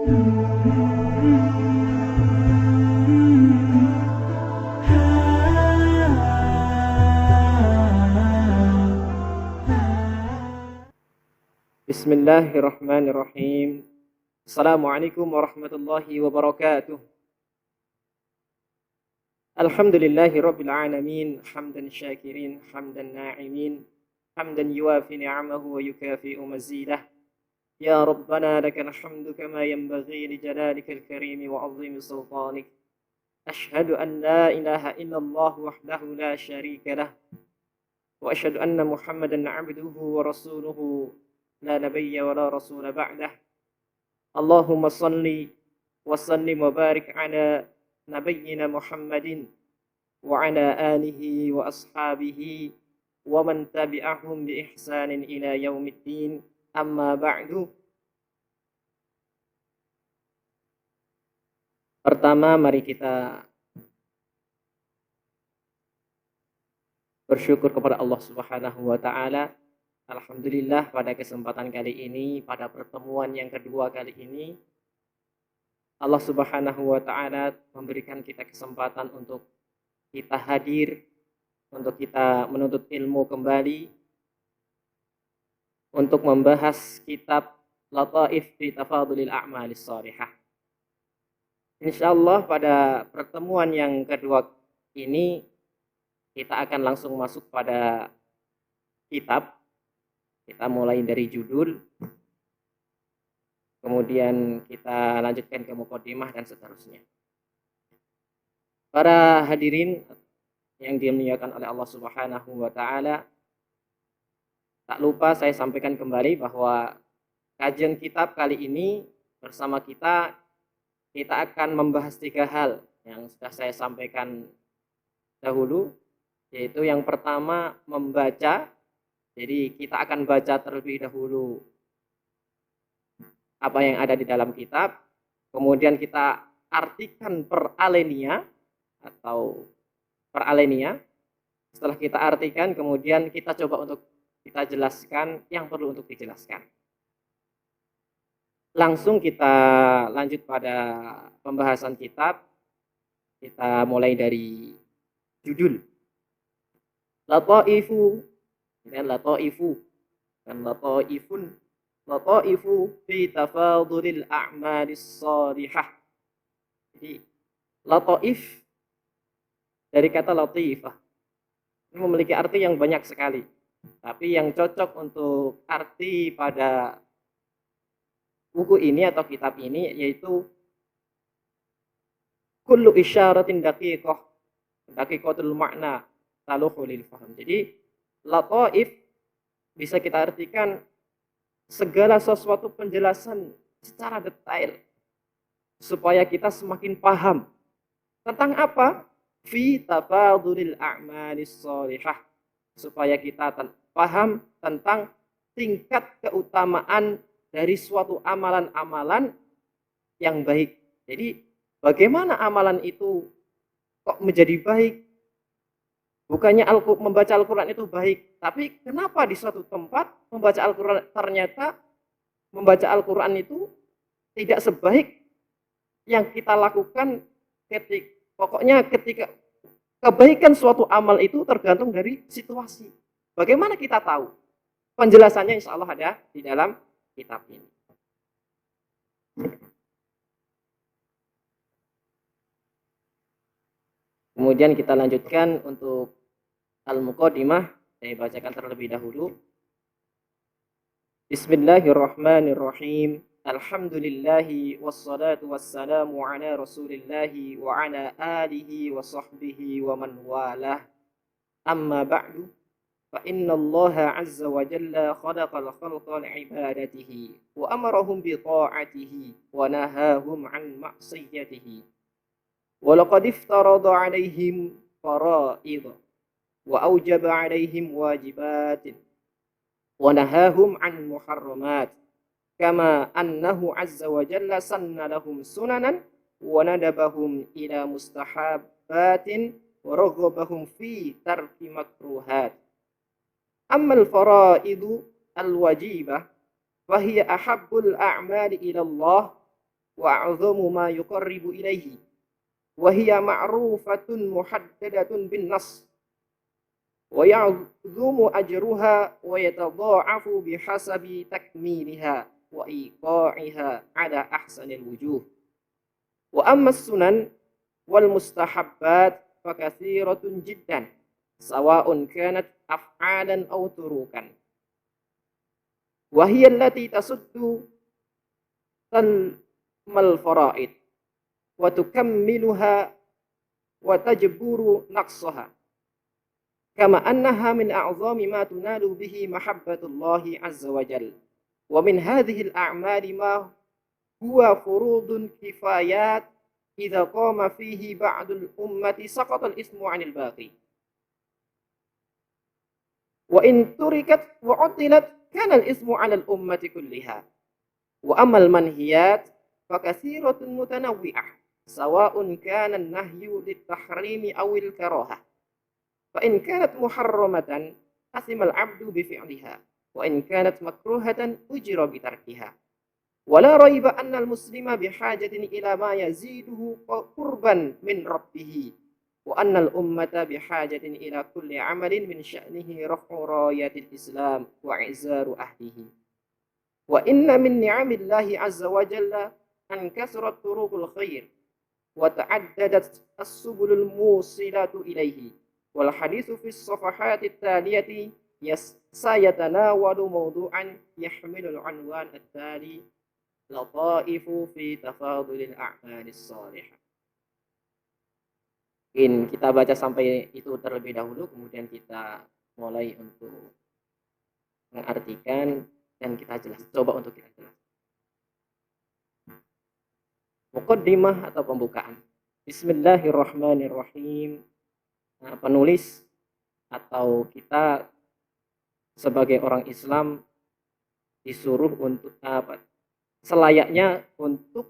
Bismillahirrahmanirrahim. Assalamualaikum warahmatullahi wabarakatuh. Alhamdulillahi rabbil alamin, hamdan syakirin, hamdan na'imin, hamdan yuwafi ni'amahu wa yukafi'u mazidah. Ya Rabbana lakal hamdu kama yanbaghi li jalalikal karim wa 'azimi sultanik. Ashhadu an la ilaha illallah wahdahu la syarika lah. Wa ashhadu anna Muhammadan 'abduhu wa rasuluhu la nabiyya wa la rasula ba'dah. Allahumma salli wa sallim wa barik ala nabiyyina Muhammadin wa ala alihi wa ashabihi wa man tabi'ahum bi ihsanin ila yaumiddin. Amma ba'du. Pertama, mari kita bersyukur kepada Allah Subhanahu wa taala. Alhamdulillah, pada kesempatan kali ini, pada pertemuan yang kedua kali ini, Allah Subhanahu wa taala memberikan kita kesempatan untuk kita hadir, untuk kita menuntut ilmu kembali, untuk membahas kitab Lataif fi Tafadulil A'malis Shalihah. Insyaallah pada pertemuan yang kedua ini kita akan langsung masuk pada kitab. Kita mulai dari judul, kemudian kita lanjutkan ke mukadimah dan seterusnya. Para hadirin yang dimuliakan oleh Allah Subhanahu wa taala, tak lupa saya sampaikan kembali bahwa kajian kitab kali ini bersama kita akan membahas 3 hal yang sudah saya sampaikan dahulu, yaitu yang pertama membaca. Jadi kita akan baca terlebih dahulu apa yang ada di dalam kitab, kemudian kita artikan per alinea atau per alinea. Setelah kita artikan, kemudian kita coba untuk kita jelaskan yang perlu untuk dijelaskan. Langsung kita lanjut pada pembahasan kitab. Kita mulai dari judul Lataifu dan lataifu dan lataifu fi tafadulil a'malis shalihah. Jadi lataif dari kata latifah ini memiliki arti yang banyak sekali, tapi yang cocok untuk arti pada buku ini atau kitab ini yaitu kullu isyaratin daqiqatul makna taluhulil faham. Jadi lataif bisa kita artikan segala sesuatu penjelasan secara detail supaya kita semakin paham tentang apa? Fi tafadulil a'malis shalihah, supaya kita paham tentang tingkat keutamaan dari suatu amalan-amalan yang baik. Jadi bagaimana amalan itu kok menjadi baik? Bukannya membaca Al-Quran itu baik, tapi kenapa di suatu tempat membaca Al-Quran ternyata membaca Al-Quran itu tidak sebaik yang kita lakukan ketika kebaikan suatu amal itu tergantung dari situasi. Bagaimana kita tahu? Penjelasannya insya Allah ada di dalam kitab ini. Kemudian kita lanjutkan untuk al-muqaddimah, saya bacakan terlebih dahulu. Bismillahirrahmanirrahim. Alhamdulillahi wassalatu wassalamu ala rasulillahi wa ala alihi wa sahbihi wa man walah. Amma ba'du, fa inna Allah azza wa jalla khalaqal khalqa li'ibadatihi wa amarahum bi ta'atihi wa nahahum an ma'siyatihi. ولقد افترض عليهم فرائض وأوجب عليهم واجبات ونهاهم عن محرمات كما أنه عز وجل سن لهم سننا وندبهم إلى مستحبات ورغبهم في ترك مكروهات. أما الفرائض الواجبة فهي أحب الأعمال إلى الله wa a'zamu ma yuqarribu ilaihi wa hiya ma'rufatun muhaddadatun bin nas wa ya'zumu ajruha wa yatadha'afu bihasabi takmiliha wa iqa'iha ala ahsanil wujuh. Wa amma sunan wal mustahabbat fakathiratun jiddan sawa'un kanat af'alan aw turukan wa hiya allati tasuddu talmal faraid wa tukammiluha wa tajburu naqsaha kama annaha min a'zami ma tunalu bihi mahabbatullahi azza wa jalla wa min hadhihi al-a'mali ma huwa furudun kifayat idza qama fihi ba'dul ummati saqata al-ismu 'anil baqi wa in turikat wa 'utilat kana al-ismu 'ala al-ummati kulliha wa amal manhiyat fakathiratun mutanawwi'ah sawa'un kana an-nahyu lit-tahrimi aw al-karahah fa in kanat muharramatan asima al-'abdu bi fi'liha wa in kanat makruhatan ujira bi tarkiha wa la raiba anna al-muslima bihajatin ila ma yaziduhu qurban min rabbih wa anna al-ummata bihajatin ila kulli 'amalin min sya'nihi raf'u rayatil islam wa i'zaru ahlihi wa inna min ni'amillahi azza wa jalla an kasrat turuqul khair wa ta'addadat as-subulul musilatu ilaihi wal haditsu fi as-safahat at-taliyati sayatanawalu mawdu'an yahmilu al-'unwan at-tali lataifu fi tafadulil a'malis salihah. Mungkin kita baca sampai itu terlebih dahulu, kemudian kita mulai untuk mengartikan dan kita coba untuk kita jelas. Muqaddimah atau pembukaan. Bismillahirrahmanirrahim. Nah, penulis atau kita sebagai orang Islam disuruh untuk apa? Selayaknya untuk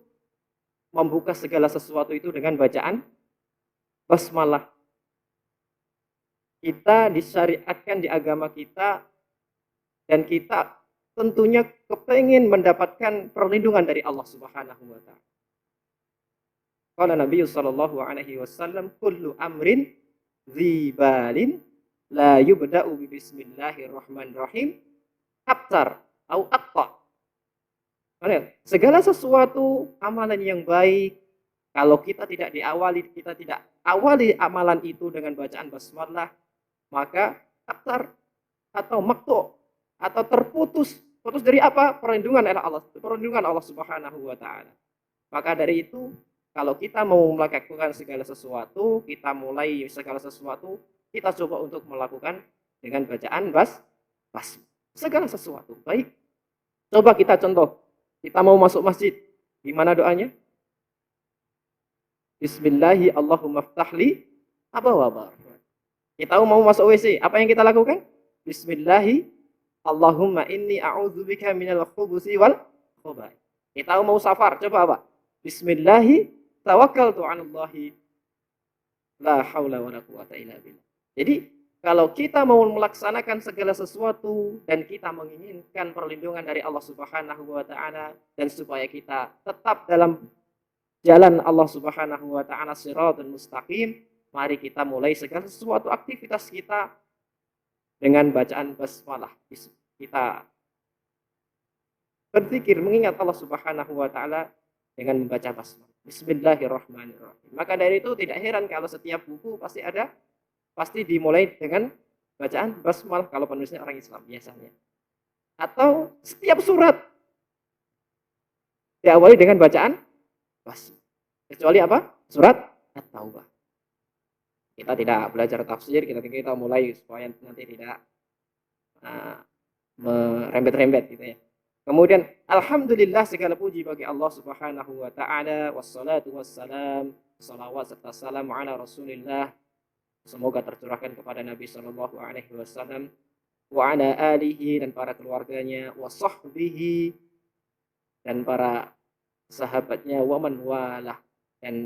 membuka segala sesuatu itu dengan bacaan basmalah. Kita disyariatkan di agama kita dan kita tentunya kepingin mendapatkan perlindungan dari Allah Subhanahu wa taala. Qala Nabi sallallahu alaihi wasallam kullu amrin dzibalin la yubda'u bi bismillahirrahmanirrahim abtar au aqta. Segala sesuatu amalan yang baik kalau kita tidak awali amalan itu dengan bacaan basmalah, maka abtar atau maktu atau terputus dari apa? Perlindungan Allah Subhanahu wa taala. Maka dari itu kalau kita mau melakukan segala sesuatu, kita coba untuk melakukan dengan bacaan segala sesuatu baik. Coba kita contoh, kita mau masuk masjid, gimana doanya? Bismillahi Allahumma ftahli abwaaba. Kita mau masuk WC, apa yang kita lakukan? Bismillahi Allahumma inni a'udzubika minal khubuthi wal khaba'ith. Kita mau safar, coba apa? Bismillahi tawakkaltu 'alallahi la haula wala quwata illa billah. Jadi kalau kita mau melaksanakan segala sesuatu dan kita menginginkan perlindungan dari Allah Subhanahu wa taala dan supaya kita tetap dalam jalan Allah Subhanahu wa taala shiratal mustaqim, mari kita mulai segala sesuatu aktivitas kita dengan bacaan basmalah. Kita berzikir mengingat Allah Subhanahu wa taala dengan membaca basmalah. Bismillahirrahmanirrahim. Maka dari itu tidak heran kalau setiap buku pasti dimulai dengan bacaan basmalah kalau penulisnya orang Islam biasanya. Atau setiap surat diawali dengan bacaan basmalah. Kecuali apa? Surat At-Taubah. Kita tidak belajar tafsir, kita mulai supaya nanti tidak merembet-rembet gitu ya. Kemudian alhamdulillah segala puji bagi Allah Subhanahu wa taala, wassalatu wassalam, salawat serta salam ala Rasulillah. Semoga tercurahkan kepada Nabi sallallahu alaihi wasallam wa ala alihi dan para keluarganya, wa sahbihi dan para sahabatnya, wa man walah dan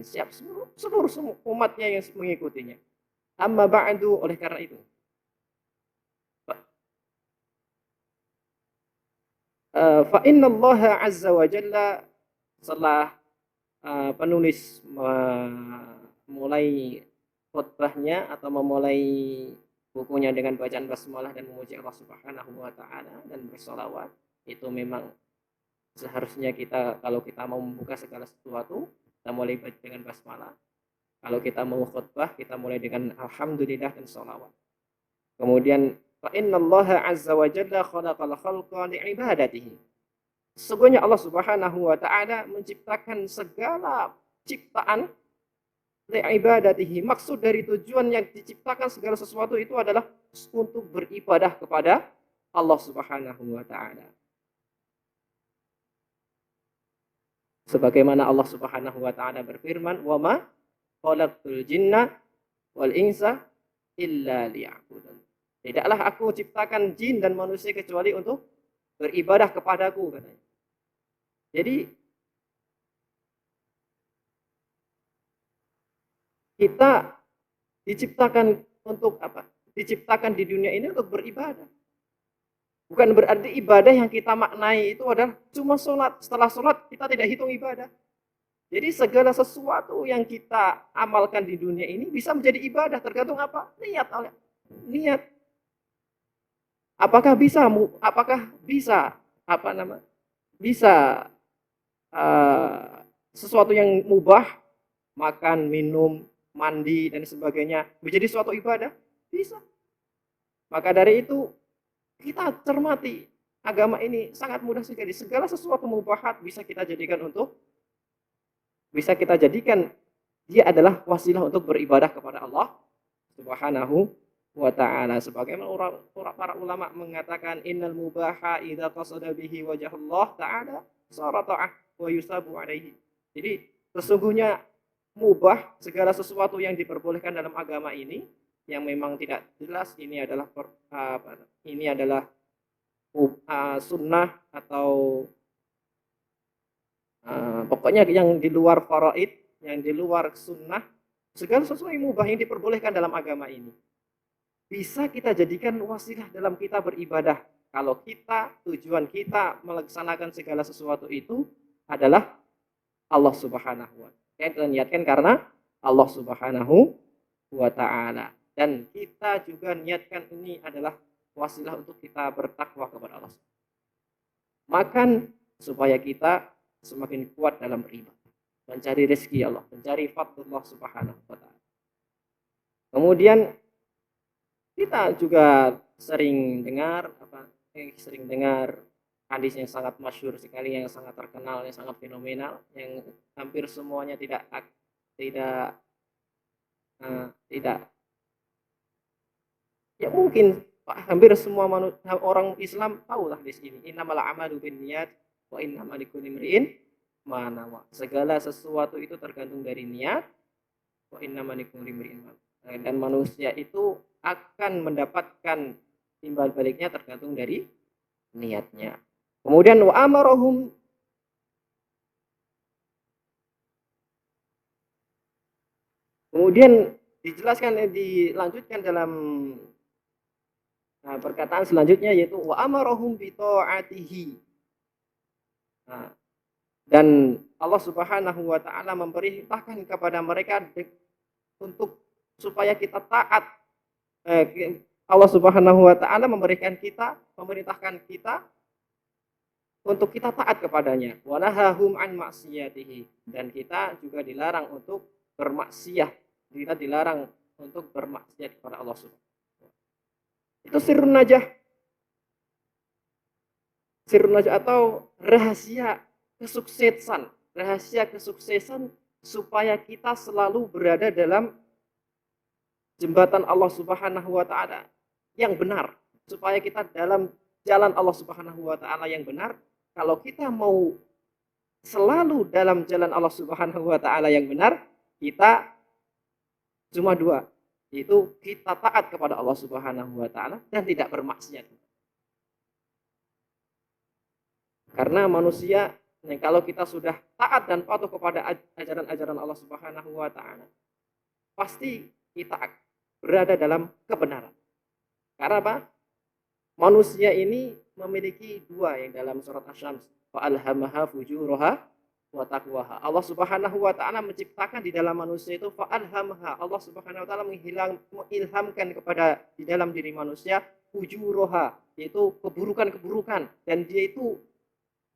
seluruh umatnya yang mengikutinya. Amma ba'du, oleh karena itu fa inna Allah azza wa jalla, setelah penulis memulai khutbahnya atau memulai bukunya dengan bacaan basmalah dan memuji Allah Subhanahu wa taala dan bersolawat, itu memang seharusnya kita kalau kita mau membuka segala sesuatu, kita mulai dengan basmalah. Kalau kita mau khutbah, kita mulai dengan alhamdulillah dan sholawat. Kemudian fa innallaha azza wa jalla khalaqal khalqa li'ibadatihi. Sesungguhnya Allah Subhanahu wa taala menciptakan segala ciptaan li'ibadatihi. Maksud dari tujuan yang diciptakan segala sesuatu itu adalah untuk beribadah kepada Allah Subhanahu wa taala. Sebagaimana Allah Subhanahu wa taala berfirman, "Wa ma khalaqtul jinna wal insa illa liya'budun." Tidaklah aku ciptakan jin dan manusia kecuali untuk beribadah kepadaku, katanya. Jadi kita diciptakan untuk apa? Diciptakan di dunia ini untuk beribadah. Bukan berarti ibadah yang kita maknai itu adalah cuma sholat. Setelah sholat kita tidak hitung ibadah. Jadi segala sesuatu yang kita amalkan di dunia ini bisa menjadi ibadah, tergantung apa? Niat. Niat. Apakah bisa sesuatu yang mubah, makan, minum, mandi dan sebagainya menjadi suatu ibadah? Bisa. Maka dari itu kita cermati agama ini sangat mudah sekali. Segala sesuatu mubahat bisa kita jadikan dia adalah wasilah untuk beribadah kepada Allah Subhanahu wa ta'ala. Sebagaimana para ulama mengatakan innal mubaha idza qasada bihi wajh Allah ta'ala sara ta'ah wa yusabu alaihi. Jadi sesungguhnya mubah, segala sesuatu yang diperbolehkan dalam agama ini yang memang tidak jelas ini adalah sunnah atau pokoknya yang di luar faraid, yang di luar sunnah, segala sesuatu yang mubah yang diperbolehkan dalam agama ini bisa kita jadikan wasilah dalam kita beribadah. Kalau tujuan kita melaksanakan segala sesuatu itu adalah Allah Subhanahu wa ta'ala. Kita niatkan karena Allah Subhanahu wa ta'ala. Dan kita juga niatkan ini adalah wasilah untuk kita bertakwa kepada Allah. Makan supaya kita semakin kuat dalam beribadah. Mencari rezeki Allah, mencari fadlullah Subhanahu wa ta'ala. Kemudian kita juga sering dengar hadis yang sangat masyhur sekali, yang sangat terkenal, yang sangat fenomenal, yang hampir semuanya tidak ya mungkin hampir semua orang Islam tahulah hadis ini. Innamal a'malu binniyat wa innamal likulli imri'in ma nawa. Segala sesuatu itu tergantung dari niat. Wa innamal likulli imri'in ma nawa. Dan manusia itu akan mendapatkan timbal baliknya tergantung dari niatnya. Kemudian wa amarahum dilanjutkan dalam perkataan selanjutnya, yaitu wa amarahum bi ta'atihi. Dan Allah Subhanahu wa ta'ala memerintahkan kepada mereka untuk supaya kita taat. Allah Subhanahu wa ta'ala memerintahkan kita untuk kita taat kepadanya. Wa nahahum an maksiyatihi. Dan kita juga dilarang untuk bermaksiat. Kita dilarang untuk bermaksiat kepada Allah Subhanahu wa ta'ala. Itu sirrun najah. Sirrun najah atau rahasia kesuksesan supaya kita selalu berada dalam jembatan Allah Subhanahu wa ta'ala yang benar, supaya kita dalam jalan Allah Subhanahu wa ta'ala yang benar. Kalau kita mau selalu dalam jalan Allah Subhanahu wa ta'ala yang benar, kita cuma dua, yaitu kita taat kepada Allah Subhanahu wa ta'ala dan tidak bermaksiat. Karena manusia, kalau kita sudah taat dan patuh kepada ajaran-ajaran Allah Subhanahu wa ta'ala, pasti kita berada dalam kebenaran. Karena apa? Manusia ini memiliki dua yang dalam surat Asy-Syams, fa alhamaha fujuraha wa taqwaha. Allah Subhanahu wa taala menciptakan di dalam manusia itu fa'alhamaha. Allah Subhanahu wa taala mengilhamkan kepada di dalam diri manusia fujuraha, yaitu keburukan-keburukan, dan dia itu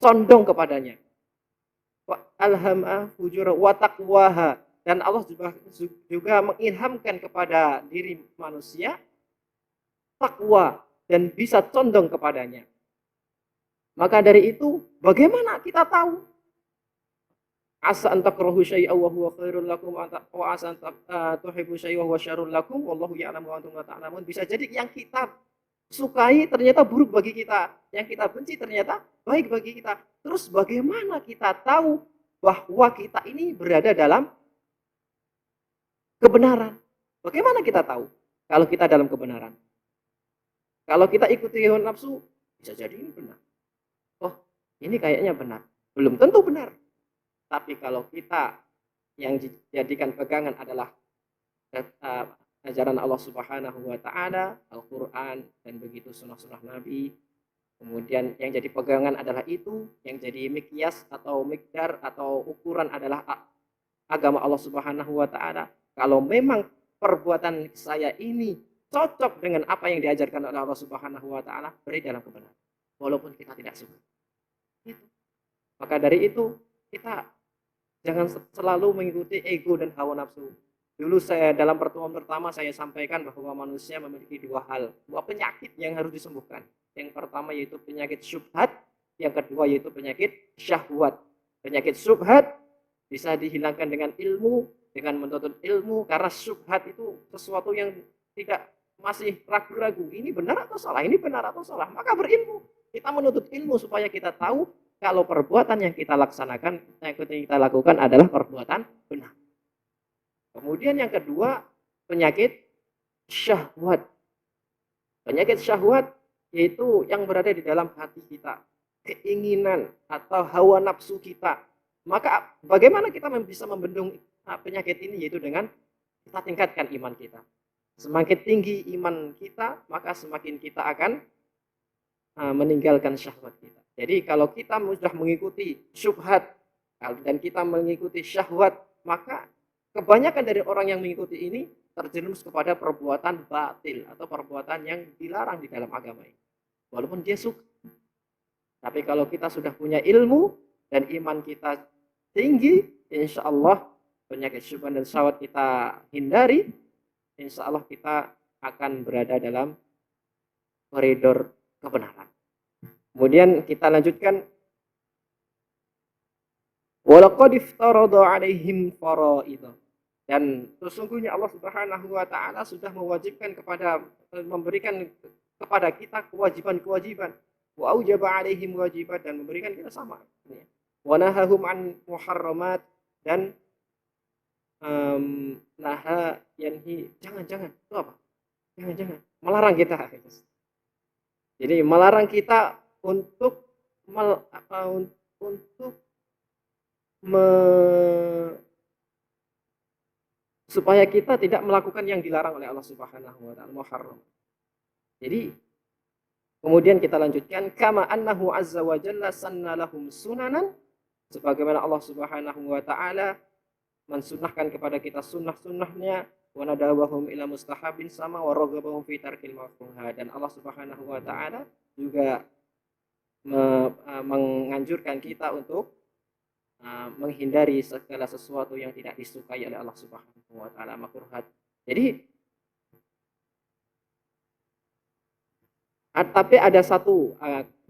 condong kepadanya. Fa'alhamaha fujuraha wa taqwaha, dan Allah juga mengilhamkan kepada diri manusia takwa dan bisa condong kepadanya. Maka dari itu, bagaimana kita tahu? Asa an takrahu syai'an wa huwa khairul lakum wa asa an tuhibbu syai'an wa huwa syarrul lakum wallahu ya'lamu wa antum la ta'lamun. Bisa jadi yang kita sukai ternyata buruk bagi kita, yang kita benci ternyata baik bagi kita. Terus bagaimana kita tahu bahwa kita ini berada dalam kebenaran? Bagaimana kita tahu kalau kita dalam kebenaran? Kalau kita ikuti hawa nafsu, bisa jadi ini benar. Oh, ini kayaknya benar. Belum tentu benar. Tapi kalau kita yang dijadikan pegangan adalah ajaran Allah Subhanahu wa taala, Al-Qur'an, dan begitu sunnah-sunnah Nabi, kemudian yang jadi pegangan adalah itu, yang jadi mikyas atau mikdar atau ukuran adalah agama Allah Subhanahu wa taala. Kalau memang perbuatan saya ini cocok dengan apa yang diajarkan oleh Allah Subhanahu wa taala, berada dalam kebenaran, walaupun kita tidak suka. Itu. Maka dari itu kita jangan selalu mengikuti ego dan hawa nafsu. Dulu saya dalam pertemuan pertama saya sampaikan bahwa manusia memiliki dua penyakit yang harus disembuhkan. Yang pertama yaitu penyakit syubhat, yang kedua yaitu penyakit syahwat. Penyakit syubhat bisa dihilangkan dengan ilmu, dengan menuntut ilmu, karena syubhat itu sesuatu yang tidak masih ragu-ragu, ini benar atau salah, ini benar atau salah, maka berilmu. Kita menuntut ilmu supaya kita tahu kalau perbuatan yang kita laksanakan, yang kita lakukan adalah perbuatan benar. Kemudian yang kedua, penyakit syahwat. Penyakit syahwat yaitu yang berada di dalam hati kita, keinginan atau hawa nafsu kita. Maka bagaimana kita bisa membendung penyakit ini? Yaitu dengan kita tingkatkan iman kita. Semakin tinggi iman kita, maka semakin kita akan meninggalkan syahwat kita. Jadi kalau kita sudah mengikuti syubhat dan kita mengikuti syahwat, maka kebanyakan dari orang yang mengikuti ini terjerumus kepada perbuatan batil atau perbuatan yang dilarang di dalam agama ini. Walaupun dia suka. Tapi kalau kita sudah punya ilmu dan iman kita tinggi, insya Allah penyakit syubhat dan syahwat kita hindari, insya Allah kita akan berada dalam koridor kebenaran. Kemudian kita lanjutkan, walaqad iftarada 'alaihim fara'idha, dan sesungguhnya Allah Subhanahu wa taala sudah mewajibkan memberikan kepada kita kewajiban-kewajiban, wa aujaba 'alaihim wajibat, dan memberikan kita sama. Wa nahahum 'an muharramat, dan naha yanhi, jangan itu apa? Jangan melarang kita. Jadi melarang kita untuk supaya kita tidak melakukan yang dilarang oleh Allah Subhanahu wa taala, muharram. Jadi kemudian kita lanjutkan, kama annahu azza wa jalla sanna lahum sunanan, sebagaimana Allah Subhanahu wa taala mensunahkan kepada kita sunnah-sunnahnya, wa nadawahum ila mustahabin sama wa raghabahum fi tarkil makruha, dan Allah Subhanahu wa taala juga menganjurkan kita untuk menghindari segala sesuatu yang tidak disukai oleh Allah Subhanahu wa taala, makruhat. Jadi tapi ada satu,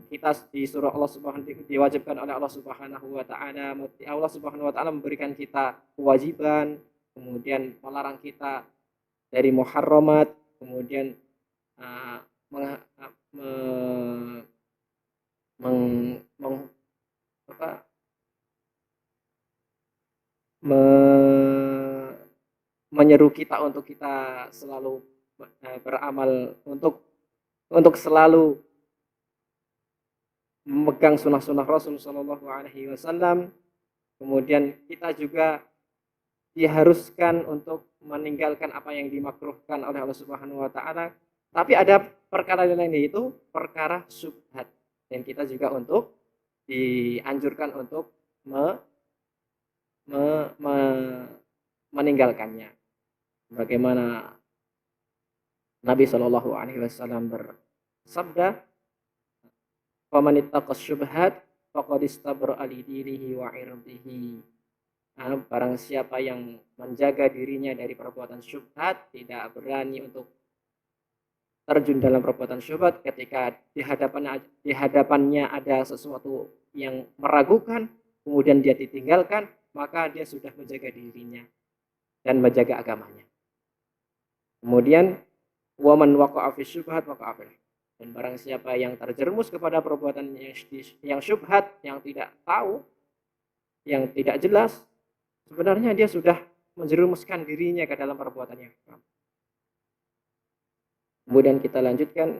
kita di surah Allah Subhanahu diwajibkan oleh Allah Subhanahu wa taala, Allah Subhanahu wa taala memberikan kita kewajiban, kemudian melarang kita dari muharramat, kemudian menyeru kita untuk kita selalu beramal, untuk selalu memegang sunnah-sunnah Rasul Shallallahu Alaihi Wasallam. Kemudian kita juga diharuskan untuk meninggalkan apa yang dimakruhkan oleh Allah Subhanahu Wa Taala. Tapi ada perkara lain, yaitu perkara syubhat, dan kita juga untuk dianjurkan untuk meninggalkannya. Bagaimana Nabi Shallallahu Alaihi Wasallam bersabda, "Faman ittaqas syubhat faqad istabra'a li dinihi wa 'irdihi." Barang siapa yang menjaga dirinya dari perbuatan syubhat, tidak berani untuk terjun dalam perbuatan syubhat ketika di hadapannya ada sesuatu yang meragukan, kemudian dia ditinggalkan, maka dia sudah menjaga dirinya dan menjaga agamanya. Kemudian waman waqa'a fi syubhat waqa'a fil. Dan barang siapa yang terjerumus kepada perbuatan yang syubhat, yang tidak tahu, yang tidak jelas, sebenarnya dia sudah menjerumuskan dirinya ke dalam perbuatan yang haram. Kemudian kita lanjutkan,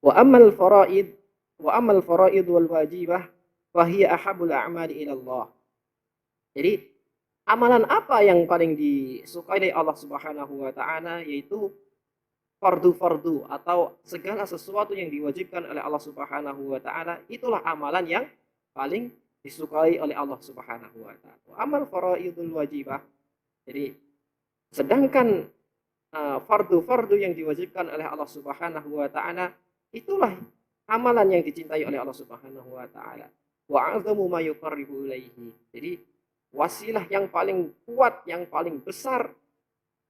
wa amal faraid wal wajibah wa hiya ahabul a'mali ila Allah. Jadi amalan apa yang paling disukai oleh Allah Subhanahu wa taala, yaitu fardu-fardu atau segala sesuatu yang diwajibkan oleh Allah Subhanahu wa taala, itulah amalan yang paling disukai oleh Allah Subhanahu wa taala. Amal faraidul wajibah. Jadi sedangkan fardu-fardu yang diwajibkan oleh Allah Subhanahu wa taala, itulah amalan yang dicintai oleh Allah Subhanahu wa taala. Wa 'azamu ma yuqarribu ilaihi. Jadi wasilah yang paling kuat, yang paling besar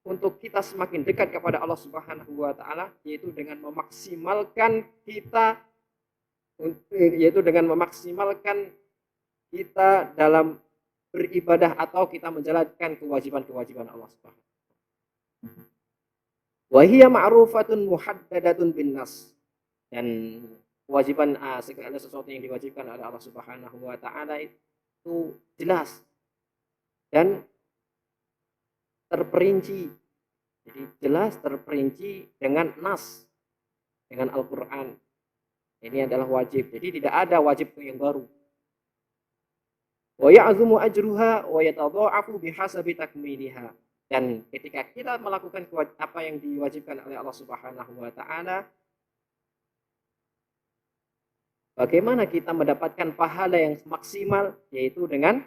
untuk kita semakin dekat kepada Allah Subhanahu wa taala, yaitu dengan memaksimalkan kita dalam beribadah atau kita menjalankan kewajiban-kewajiban Allah Subhanahu. Wa hiya ma'rufatun muhaddadatun bin nas. Dan kewajiban segala sesuatu yang diwajibkan oleh Allah Subhanahu wa taala itu jelas dan terperinci. Jadi jelas terperinci dengan nas, dengan Al-Qur'an. Ini adalah wajib. Jadi tidak ada wajib yang baru. Wa ya'zumu ajruha wa yatadha'afu bihasabi takmiliha. Dan ketika kita melakukan apa yang diwajibkan oleh Allah Subhanahu wa taala, bagaimana kita mendapatkan pahala yang maksimal, yaitu dengan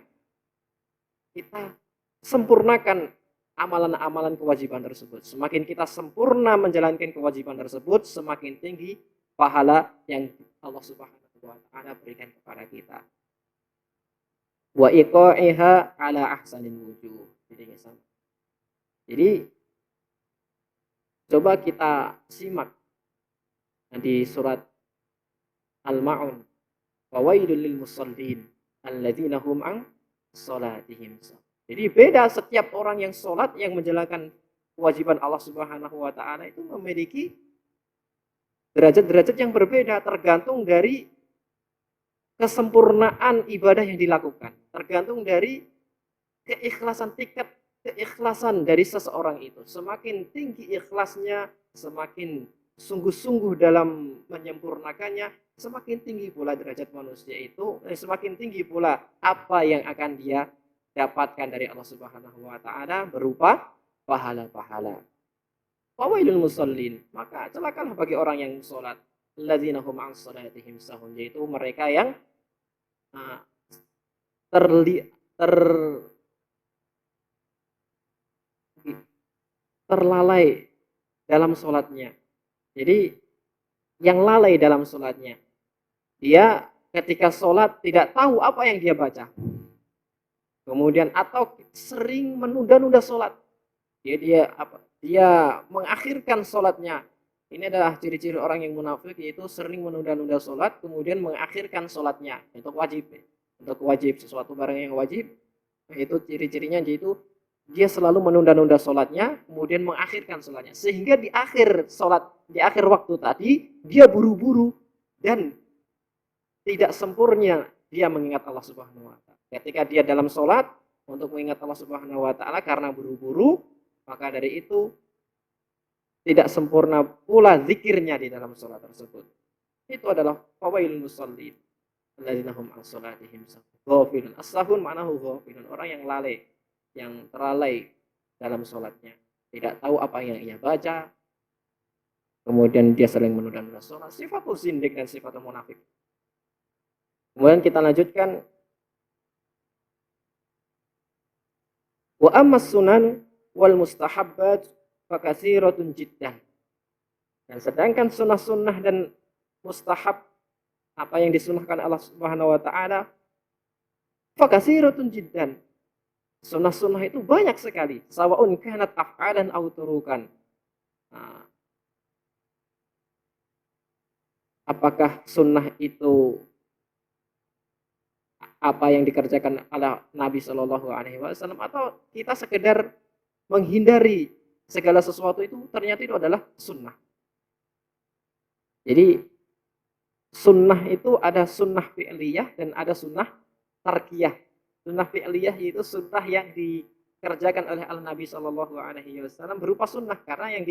kita sempurnakan amalan-amalan kewajiban tersebut. Semakin kita sempurna menjalankan kewajiban tersebut, semakin tinggi pahala yang Allah Subhanahu wa taala berikan kepada kita. Wa iqa'iha ala ahsanil wujuh. Jadi coba kita simak di surat Al-Ma'un. Fawailul lil musallin alladzina hum an salatihim. Jadi beda setiap orang yang sholat, yang menjalankan kewajiban Allah Subhanahu wa taala itu memiliki derajat-derajat yang berbeda tergantung dari kesempurnaan ibadah yang dilakukan, tergantung dari keikhlasan, tingkat keikhlasan dari seseorang itu. Semakin tinggi ikhlasnya, semakin sungguh-sungguh dalam menyempurnakannya, semakin tinggi pula derajat manusia itu, semakin tinggi pula apa yang akan dia dapatkan dari Allah Subhanahu wa taala berupa pahala-pahala. Fawailul musallin, maka celakalah bagi orang yang salat, alladzina hum an salatihim sahun, yaitu mereka yang terlalai dalam sholatnya. Jadi yang lalai dalam sholatnya, dia ketika sholat tidak tahu apa yang dia baca, kemudian atau sering menunda-nunda sholat. Dia mengakhirkan sholatnya. Ini adalah ciri-ciri orang yang munafik, yaitu sering menunda-nunda sholat, kemudian mengakhirkan sholatnya. Untuk wajib sesuatu barang yang wajib, itu ciri-cirinya, yaitu dia selalu menunda-nunda sholatnya, kemudian mengakhirkan sholatnya, sehingga di akhir waktu tadi dia buru-buru dan tidak sempurna dia mengingat Allah Subhanahu wa taala. Ketika dia dalam sholat untuk mengingat Allah Subhanahu wa taala karena buru-buru, maka dari itu tidak sempurna pula zikirnya di dalam sholat tersebut. Itu adalah fawailul musallin alladzina hum an sholatihim ghafilun. As-sahun ma'nahu ghafilun, orang yang lalai, yang terlalai dalam sholatnya, tidak tahu apa yang ia baca, kemudian dia sering menunda-nunda sholat. Sifatul zindik dan sifatul munafik. Kemudian kita lanjutkan, Wa ammas sunan wal mustahabbat fakatsiratun jiddan. Dan sedangkan sunnah-sunnah dan mustahab, apa yang disunahkan Allah Subhanahu wa taala, fakatsiratun jiddan. Sunnah-sunnah itu banyak sekali. Sawaun kanat af'alan aw turukan. Nah, apakah sunnah itu apa yang dikerjakan oleh Nabi Shallallahu Alaihi Wasallam, atau kita sekedar menghindari segala sesuatu itu ternyata itu adalah sunnah. Jadi sunnah itu ada sunnah fi'liyah dan ada sunnah tarkiyah. Sunnah fi'liyah itu sunnah yang dikerjakan oleh Nabi Shallallahu Alaihi Wasallam berupa sunnah, karena yang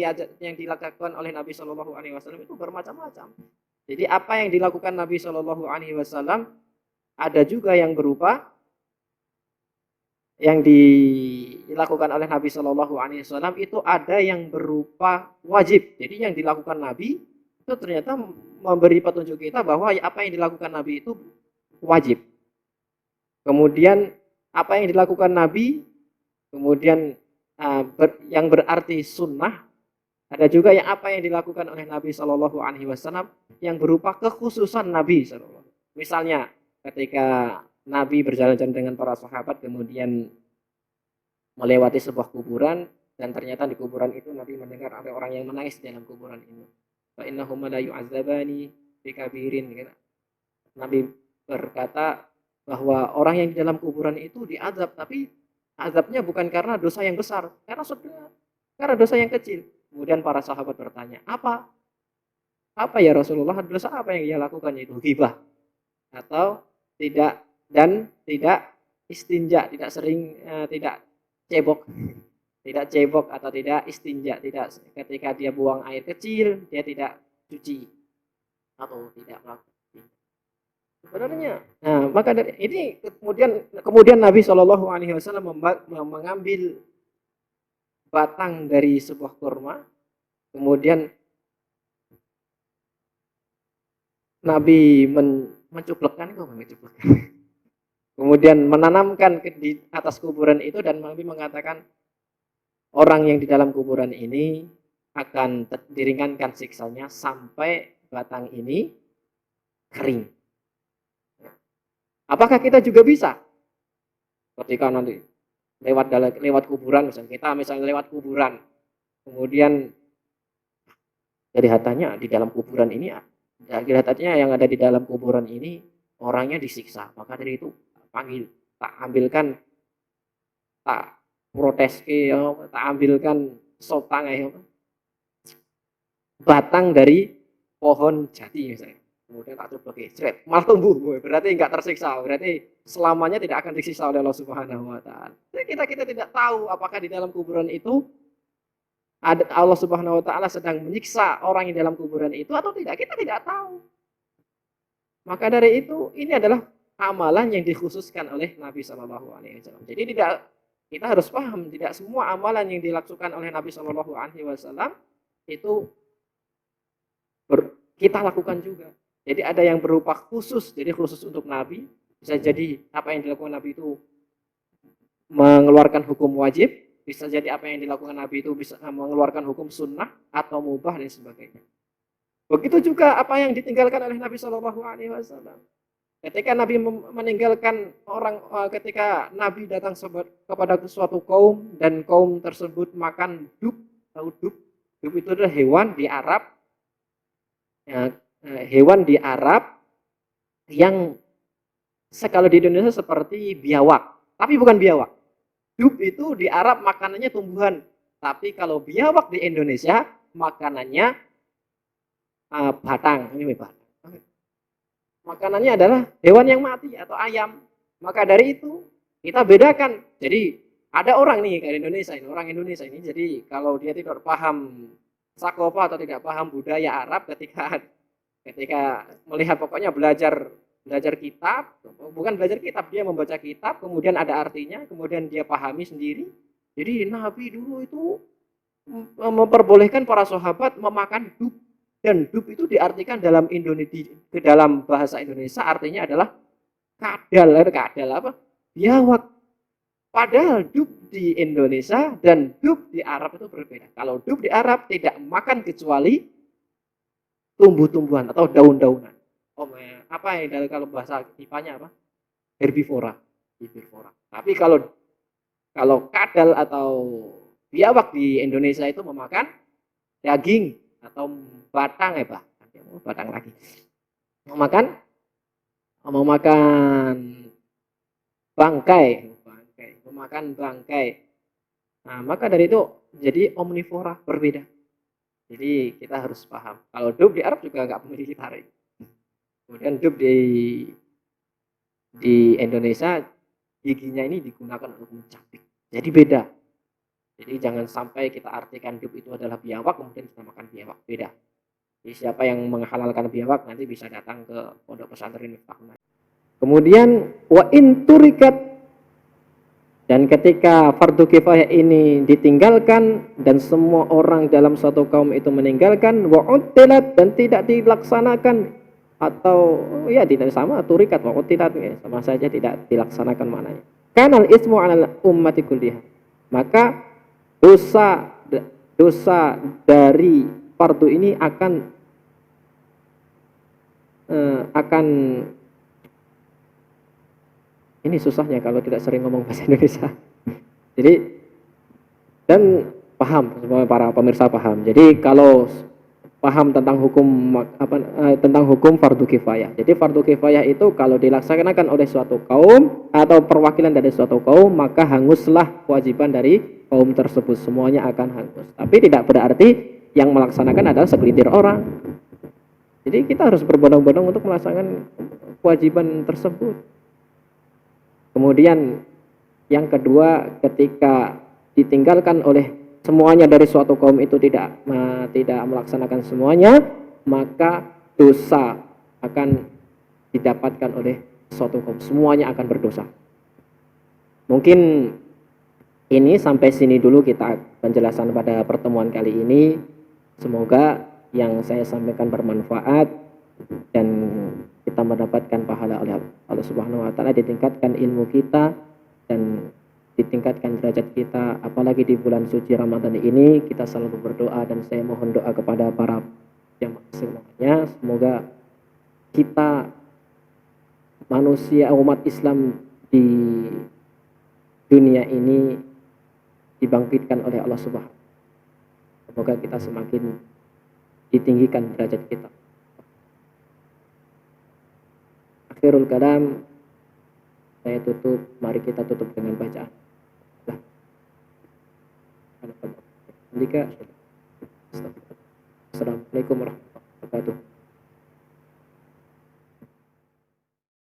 dilakukan oleh Nabi Shallallahu Alaihi Wasallam itu bermacam-macam. Jadi apa yang dilakukan Nabi Shallallahu Alaihi Wasallam ada juga yang berupa yang dilakukan oleh Nabi Shallallahu Alaihi Wasallam itu ada yang berupa wajib. Jadi yang dilakukan Nabi itu ternyata memberi petunjuk kita bahwa apa yang dilakukan Nabi itu wajib. Kemudian apa yang dilakukan Nabi kemudian yang berarti sunnah. Ada juga yang apa yang dilakukan oleh Nabi Shallallahu Alaihi Wasallam yang berupa kekhususan Nabi Shallallahu. Misalnya ketika Nabi berjalan-jalan dengan para sahabat kemudian melewati sebuah kuburan, dan ternyata di kuburan itu Nabi mendengar ada orang yang menangis di dalam kuburan itu. Fa innahum la yu'adzabani bi kabirin. Nabi berkata bahwa orang yang di dalam kuburan itu diazab, tapi azabnya bukan karena dosa yang besar, karena dosa yang kecil. Kemudian para sahabat bertanya, apa ya Rasulullah, dosa apa yang dia lakukan? Yaitu ghibah atau tidak istinja, tidak cebok atau tidak istinja, tidak ketika dia buang air kecil dia tidak cuci atau tidak melakukan sebenarnya. Nah, maka dari ini kemudian Nabi Shallallahu Alaihi Wasallam mengambil batang dari sebuah kurma, kemudian Nabi mencuplekkan, kemudian menanamkan di atas kuburan itu, dan Nabi mengatakan orang yang di dalam kuburan ini akan diringankan siksanya sampai batang ini kering. Apakah kita juga bisa ketika nanti lewat kuburan, misalnya lewat kuburan, kemudian dari hatanya di dalam kuburan ini, kelihatannya yang ada di dalam kuburan ini orangnya disiksa, maka dari itu tak protes tak ambilkan sotang batang dari pohon jati misalnya, kemudian tak coba jret malah tumbuh, berarti enggak tersiksa, berarti selamanya tidak akan disiksa oleh Allah Subhanahu wa taala. Kita tidak tahu apakah di dalam kuburan itu Allah Subhanahu wa taala sedang menyiksa orang yang dalam kuburan itu atau tidak, kita tidak tahu. Maka dari itu ini adalah amalan yang dikhususkan oleh Nabi Shallallahu Alaihi Wasallam. Jadi kita harus paham, tidak semua amalan yang dilakukan oleh Nabi Shallallahu Alaihi Wasallam itu kita lakukan juga. Jadi ada yang berupa khusus, jadi khusus untuk Nabi. Bisa jadi apa yang dilakukan Nabi itu mengeluarkan hukum wajib, bisa jadi apa yang dilakukan Nabi itu bisa mengeluarkan hukum sunnah atau mubah dan sebagainya. Begitu juga apa yang ditinggalkan oleh Nabi Shallallahu Alaihi Wasallam. Ketika Nabi meninggalkan ketika Nabi datang kepada suatu kaum dan kaum tersebut makan dub, tahu dub? Dub itu adalah hewan di Arab, yang kalau di Indonesia seperti biawak, tapi bukan biawak. Dub itu di Arab makanannya tumbuhan, tapi kalau biawak di Indonesia makanannya batang. Ini batang. Makanannya adalah hewan yang mati atau ayam. Maka dari itu kita bedakan. Jadi ada orang nih dari Indonesia ini, orang Indonesia ini. Jadi kalau dia tidak paham sakofa atau tidak paham budaya Arab, ketika melihat pokoknya belajar kitab, bukan belajar kitab, dia membaca kitab, kemudian ada artinya, kemudian dia pahami sendiri. Jadi Nabi dulu itu memperbolehkan para sahabat memakan dub. Dan dub itu diartikan dalam bahasa Indonesia artinya adalah kadal apa? Biawak. Padahal dub di Indonesia dan dub di Arab itu berbeda. Kalau dub di Arab tidak makan kecuali tumbuh-tumbuhan atau daun-daunan. Apa yang dari kalau bahasa IPA-nya apa? Herbivora. Herbivora. Tapi kalau kadal atau biawak di Indonesia itu memakan daging atau batang ya Pak. Batang lagi. Memakan bangkai, memakan bangkai. Nah, maka dari itu jadi omnivora berbeda. Jadi kita harus paham. Kalau dub di Arab juga nggak memiliki taring. Kemudian dub di Indonesia giginya ini digunakan untuk mencabik. Jadi beda. Jadi jangan sampai kita artikan dub itu adalah biawak kemudian kita makan biawak. Beda. Jadi siapa yang menghalalkan biawak nanti bisa datang ke pondok pesantren Miftahul. Kemudian wa in turikat, dan ketika fardu kifayah ini ditinggalkan dan semua orang dalam satu kaum itu meninggalkan, wa utilat, dan tidak dilaksanakan, atau ya tidak sama turikat wa utilat ya, sama saja tidak dilaksanakan maknanya. Kanal ismu 'alal ummati kulliha. Maka dosa dari fardu ini akan ini susahnya kalau tidak sering ngomong bahasa Indonesia. Jadi dan paham, semua para pemirsa paham. Jadi kalau paham tentang hukum fardu kifayah. Jadi fardu kifayah itu kalau dilaksanakan oleh suatu kaum atau perwakilan dari suatu kaum, maka hanguslah kewajiban dari kaum tersebut, semuanya akan hangus. Tapi tidak berarti yang melaksanakan adalah segelintir orang. Jadi kita harus berbondong-bondong untuk melaksanakan kewajiban tersebut. Kemudian yang kedua, ketika ditinggalkan oleh semuanya dari suatu kaum itu tidak melaksanakan semuanya, maka dosa akan didapatkan oleh suatu kaum. Semuanya akan berdosa. Mungkin ini sampai sini dulu kita penjelasan pada pertemuan kali ini. Semoga yang saya sampaikan bermanfaat dan kita mendapatkan pahala oleh Allah Subhanahu wa taala, ditingkatkan ilmu kita dan ditingkatkan derajat kita, apalagi di bulan suci Ramadan ini. Kita selalu berdoa dan saya mohon doa kepada para jamaah semuanya, semoga kita manusia umat Islam di dunia ini dibangkitkan oleh Allah Subhanahu. Semoga kita semakin ditinggikan derajat kita. Akhirul kalam, saya tutup. Mari kita tutup dengan bacaan. Assalamualaikum warahmatullahi wabarakatuh.